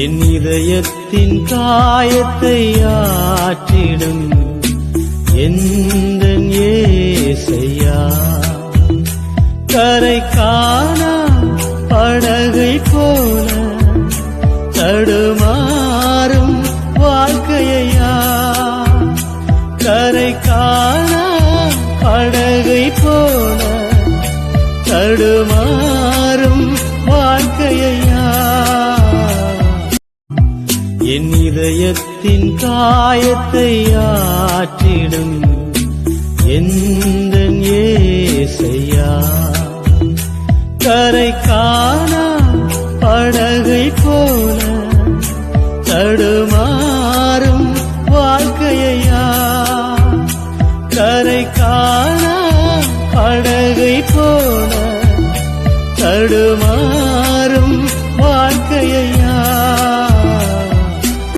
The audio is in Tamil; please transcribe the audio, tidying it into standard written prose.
என் இதயத்தின் காயத்தை ஆற்றிடும் எந்தன் இயேசையா. கரை காணா படகை போல தடுமாறும் வாழ்க்கையா. கரை காணா படகை போல தடுமாறும் வாழ்க்கையா. என் இதயத்தின் காயத்தை ஆற்றிடும் எந்தன் இயேசையா. கரை காணா படகை போல தடுமாறும் வாழ்க்கையா. கரை காணா படகை போல தடுமா